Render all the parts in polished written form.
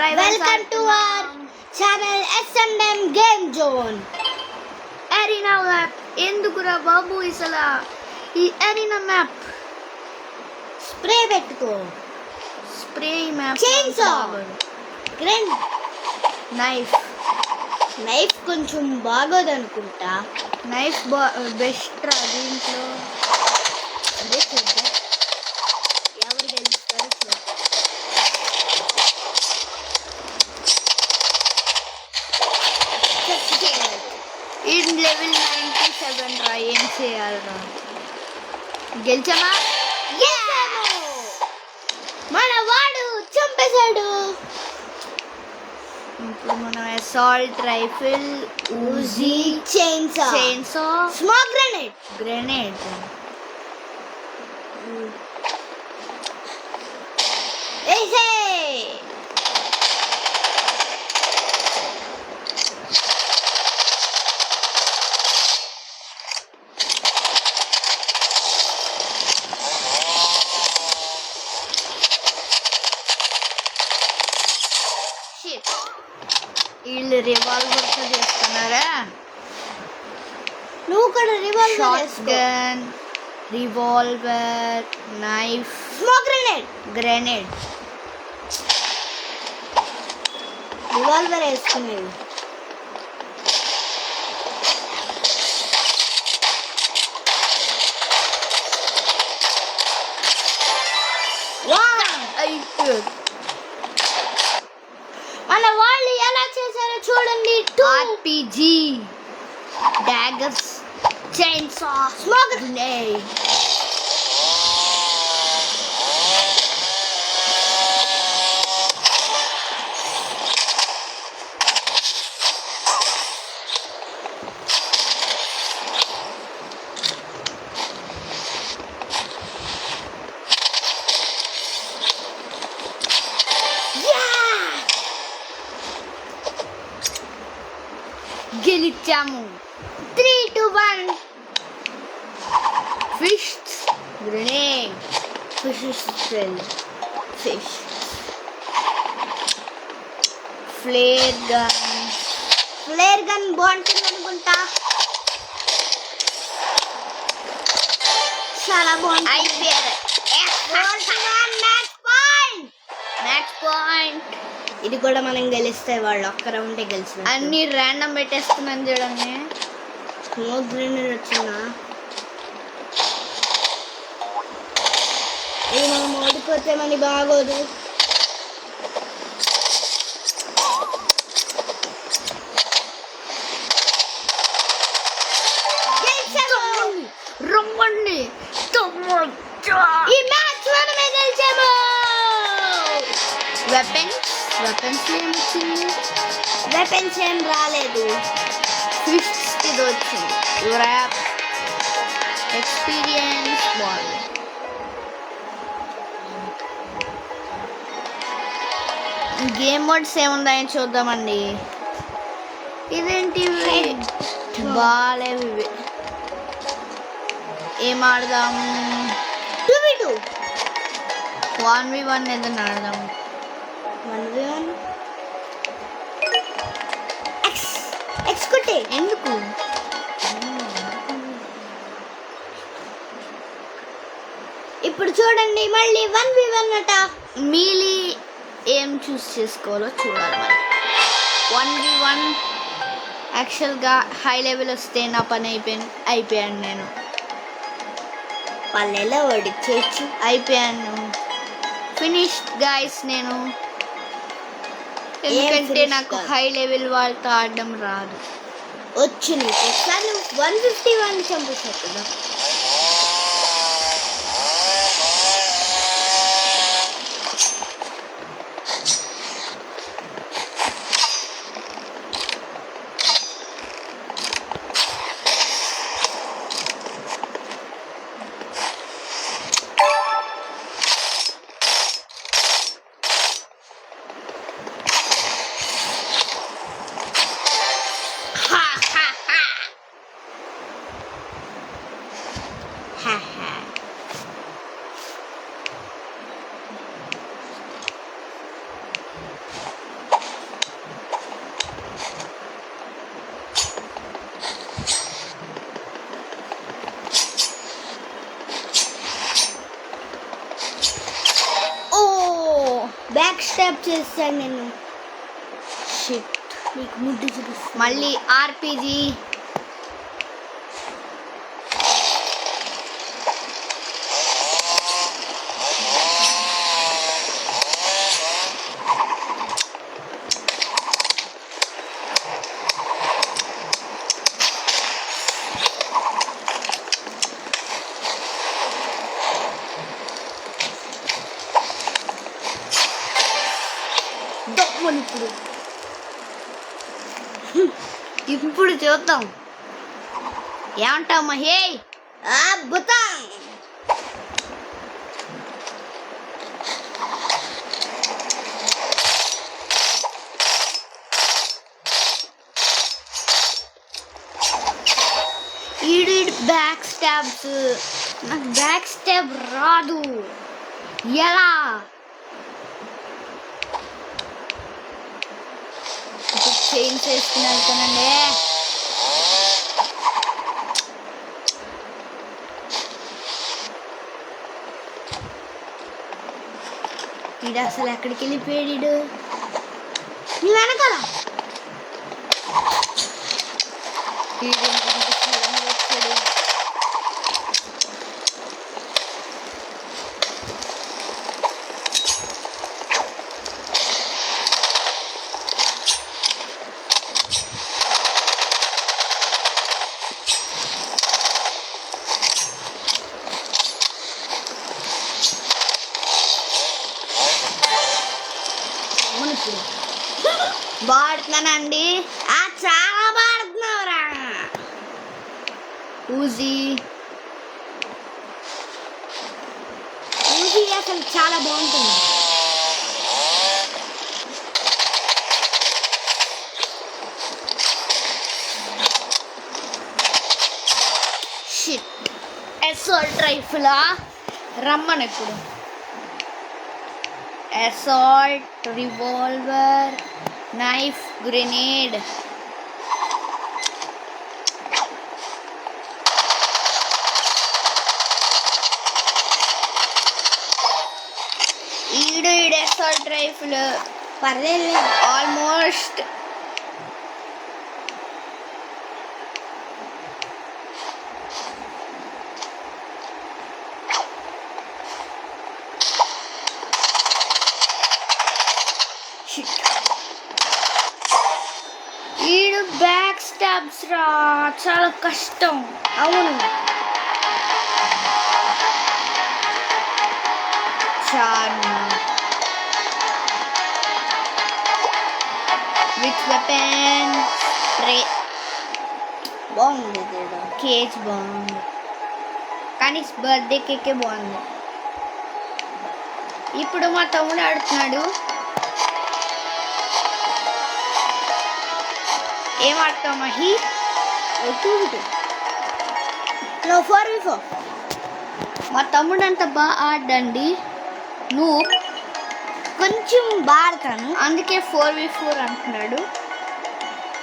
Welcome to our channel S&M Game Zone. Arena map. ఎందుకురా బాబు ఇసలా ఈ arena map Spray పెట్టుకో. spray map Chainsaw. Grand knife కొంచెం బాగోదు అనుకుంటా. knife బెస్ట్ రా దీంట్లో. అదే చూద్దాం ఎవరు గెలుస్తారో చూద్దాం. ఈ లెవెల్ 97 రా. ఏం చేయాలరా? గెలిచామా? మన వాడు చంపేశాడు. ఇప్పుడు మనం assault rifle, Uzi, chainsaw, smoke grenade Hey! వీళ్ళు రివాల్వర్ తో చేస్తున్నారా? నువ్వు కూడా revolver shotgun, revolver, knife, smoke grenade. Revolver వేసుకునేది. మన వాళ్ళు ఎలా చేశారో చూడండి. RPG, daggers, chainsaw, smoke grenade. గెలిచాము. 3-1. Fish grenade, fish flare gun బాగుంటుంది అనుకుంటా. చాలా బాగుంది. అయిపోయారు. Match point. ఇది కూడా మనం గెలిస్తే వాళ్ళు ఒక్క రౌండే గెలిచిన. అన్ని ర్యాండమ్ పెట్టేస్తున్నాను చూడండి. స్మోక్ గ్రెనేడ్ వచ్చిందా? ఇది మనం ఓడిపోతే మనకి బాగోదు. రమ్మండి. ఈ మ్యాచ్ మనమే గెలిచాము. వెపన్స్ ఏమొచ్చింది? వెపన్స్ ఏం రాలేదు. ఫిష్ ఇది వచ్చింది. Rap experience ball. Game modes ఏముందని చూద్దామండి. ఇదేంటి బాలేవి ఇవి. ఏం ఆడదాం? 2v2 1v1 ఏదైనా ఆడదాం. 1v1 X కొట్టే. ఎందుకు? ఇప్పుడు చూడండి మళ్ళీ 1v1 అట. మీలీ ఏం చూస్ చేసుకోవాలో చూడాలి మరి. 1v1 యాక్చువల్గా హై లెవెల్ వస్తే నా పని అయిపోయాను నేను. పల్లెలో ఓడిచేయచ్చు. అయిపోయాను. ఫినిష్డ్ గైస్ నేను. ఎందుకంటే నాకు హై లెవెల్ వాళ్ళతో ఆడడం రాదు. వచ్చు నీకు. ఒకసారి 151 చంపేసావు కదా. బ్యాక్ స్టెప్ చేస్తాను నేను. షిట్, నీకు ముడ్డు చూపిస్తాను. మళ్ళీ ఆర్పిజి. ఇప్పుడు చూద్దాం ఏమంటావు మహే. అద్భుతం. ఈడు బ్యాక్ స్టాబ్స్. నాకు బ్యాక్ స్టాబ్ రాదు. ఎలా? చేంజ్ చేసుకుని వెళ్తానండి. ఈడు అసలు ఎక్కడికి వెళ్ళిపోయాడు? నీ వెనకాల. వచ్చాడు. బాడుతున్నానండి. చాలా బాడుతున్నావురా. ఊజీ అసలు చాలా బాగుంటుంది. షిట్. అసాల్ట్ రైఫిలా రమ్మను ఇప్పుడు. Assault revolver knife grenade. ఈడు అసాల్ట్ రైఫిల్ పర్లేదు. ఆల్మోస్ట్ ఈడు బ్యాక్ స్టాబ్స్ రా చాలా కష్టం. అవును. చార్నా విత్ వెపన్ స్ప్రే బాగుంది. కేజ్ బాగుంది కానీ బర్త్డే కేకే బాగుంది. ఇప్పుడు మా తమ్ముడు ఆడుతున్నాడు. ఏం ఆడతావు మహి? 2v2. No 4v4. మా తమ్ముడు అంత బాగా ఆడండి. నువ్వు కొంచెం బాడతాను, అందుకే 4v4 అంటున్నాడు.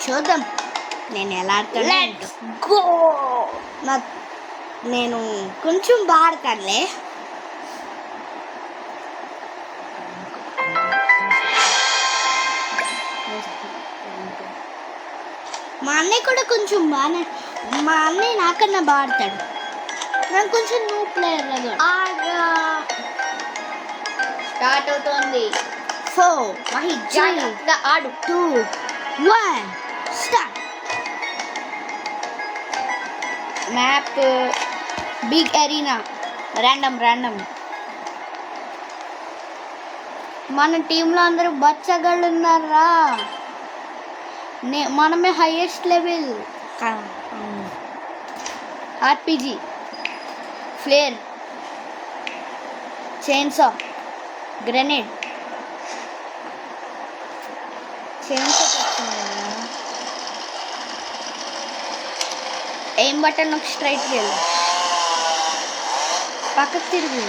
చూద్దాం నేను ఎలా ఆడతాను. Let's go. నేను కొంచెం బాడతానులే. మా అన్నయ్య కూడా కొంచెం బాగానే, మా అన్నయ్య నాకన్నా బాడతాడు. నాకు కొంచెం న్యూ ప్లేయర్ లాగా. స్టార్ట్ అవుతోంది. 4 మహి జాగ్రత్తగా ఆడు. 2 1 start. Map big arena. Random. మన టీంలో అందరూ బచ్చగాళ్ళు ఉన్నారా. మనమే highest level. RPG, flare, chainsaw, grenade. Chainsaw తెచ్చుకున్నా. ఏం బటన్ ఒక స్ట్రైట్కి వెళ్ళు. పక్కకు తిరుగు.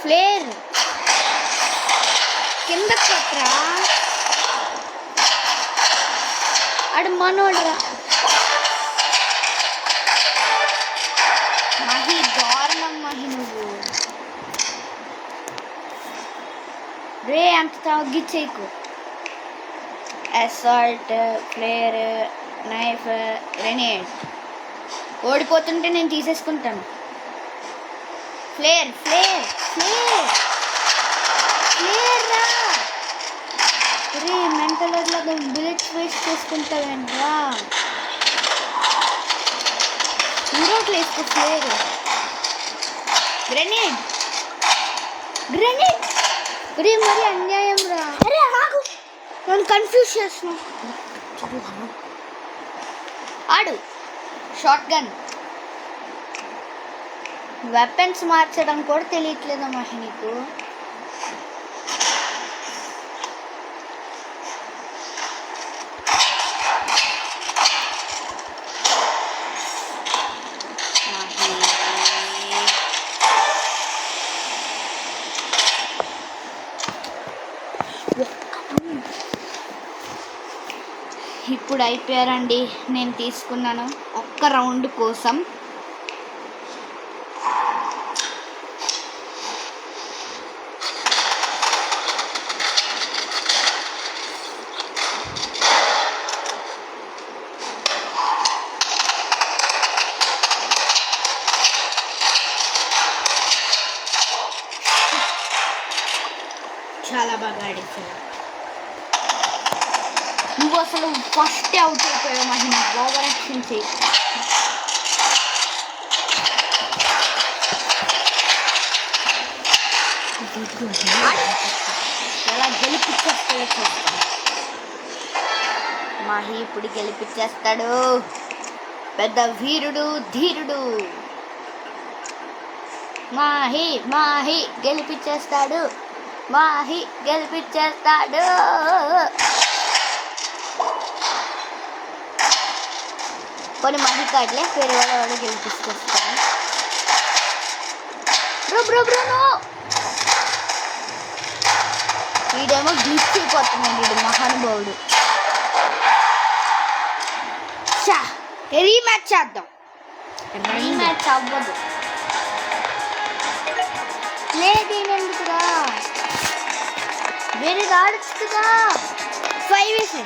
ఫ్లేర్ కింద కొట్రా. అడు మనోడ్రా. మహి దారుణం. మహి నువ్వు రే అంత తగ్గించేకు. Assault, flare, knife, grenade. ఓడిపోతుంటే నేను తీసేసుకుంటాను. ఫ్లేర్ ఫ్లేర్ ఫ్లేర్ ఫ్లేర్ రా. రే మెంటల్ లాగా బుల్లెట్స్ వేస్ట్ చేసుకుంటావేంట్రా. హీరోకి వేసుకో ఫ్లేర్. Grenade grenade. రే మరి అన్యాయం రా. అరే ఆగు, నన్ను కన్ఫ్యూజ్ చేస్తున్నావు. ఆడు షార్ట్ గన్. వెపన్స్ మార్చడం కూడా తెలియట్లేదా మహి నీకు? ఇప్పుడు అయిపోయారండి. నేను తీసుకున్నాను ఒక్క రౌండ్ కోసం. చాలా బాగా ఆడించాను. నువ్వు అసలు ఫస్ట్ అవుట్ అయిపోయావు మహిమ. ఓవర్ యాక్షన్ చేయి. ఎలా గెలిపించేస్తాడో చూస్తాను. మాహి ఇప్పుడు గెలిపించేస్తాడు. పెద్ద వీరుడు ధీరుడు మాహి. మాహి గెలిపించేస్తాడు. మాహి గెలిపించేస్తాడు. కొన్ని మహి కార్డులే వేరే వాళ్ళు గెలిపించుకొస్తాను. Bro bro bro no. వీడేమో గ్లిచ్ అయిపోతున్నాడు. వీడు మహానుభావుడు. రీమ్యాచ్ చేద్దాం. రీమ్యాచ్ అవ్వదు. లేదేమెందుకురా, వేరే ఆడచ్చుగా. 5 వేసే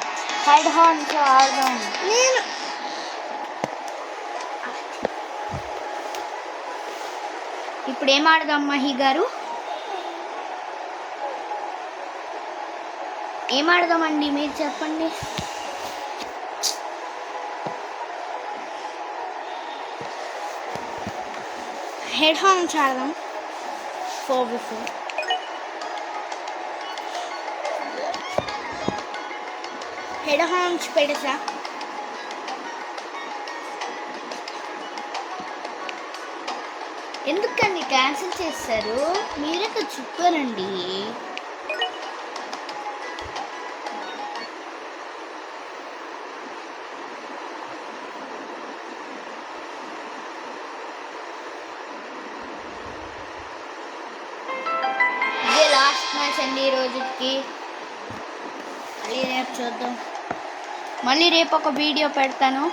హెడ్ హార్న్స్ ఆడదాం. నేను ఇప్పుడు ఏం ఆడదాం మహి గారు? ఏం ఆడదామండి మీరు చెప్పండి. హెడ్ హార్న్స్ ఆడదాం. 4v4. హెడ్ హార్న్స్ పెడతా. ఎందుకండి క్యాన్సిల్ చేస్తారు? మీరే కదా చెప్పారండి. ఇదే లాస్ట్ మ్యాచ్ అండి ఈ రోజుకి. మళ్ళీ రేపు చూద్దాం. మళ్ళీ రేపు ఒక వీడియో పెడతాను.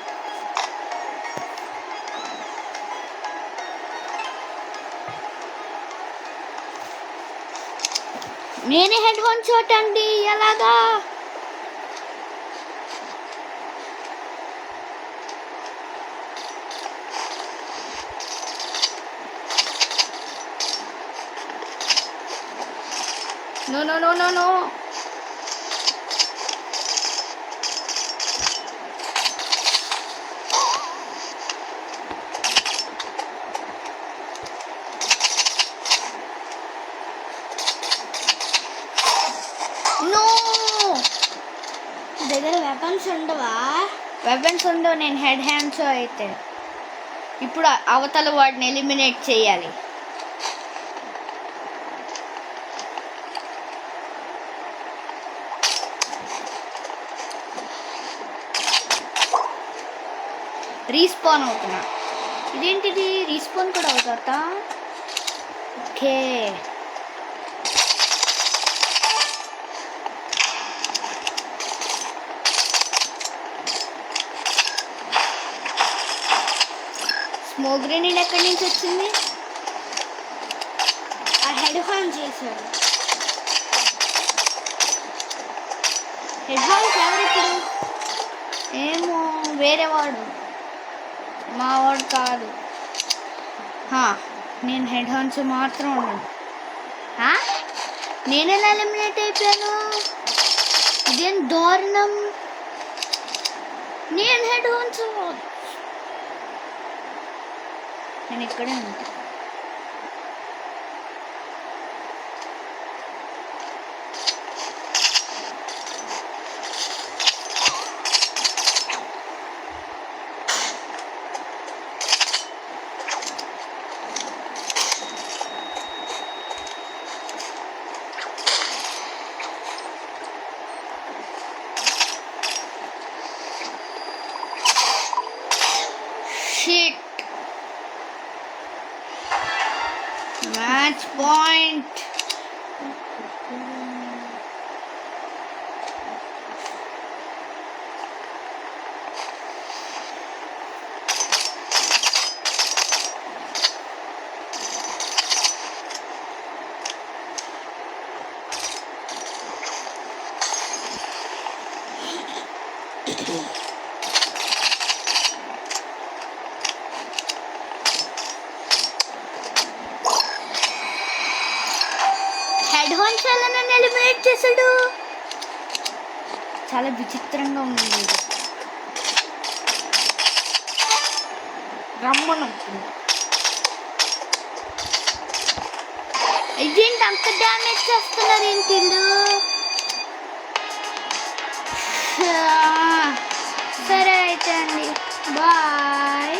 నేనే హెడ్ ఫోన్ షాట్ అండి. ఎలాగా? No no no no no. దగ్గర వెపన్స్ ఉండవా? వెపన్స్ ఉండవు. నేను హెడ్ హ్యాండ్స్ అయితే. ఇప్పుడు అవతల వాడిని ఎలిమినేట్ చేయాలి. రీస్పాన్ అవుతున్నా. ఇదేంటిది? రీస్పాన్ కూడా అవుతా? ఓకే. స్మోక్ గ్రెనేడ్ ఎక్కడి నుంచి వచ్చింది? ఆ హెడ్ హార్న్ చేశాడు. హెడ్ హాన్స్ ఎవరు ఇప్పుడు? ఏమో వేరే వాడు, మా వాడు కాదు. నేను హెడ్ హాన్స్ మాత్రం ఉన్నాను. నేనెలా ఎలిమినేట్ అయిపోయాను? ఇదేం దారుణం. నేను హెడ్ హాన్స్, నేను ఇక్కడే ఉంటాను. Match point. హెడ్ హాన్స్ వల్ల నన్ను ఎలిమినేట్ చేశాడు. చాలా విచిత్రంగా ఉంది ఇది. రమ్మను ఇదేంటి అంత డ్యామేజ్ చేస్తున్నారు ఏంటి వీళ్ళు? సరే అయితే అండి, బాయ్.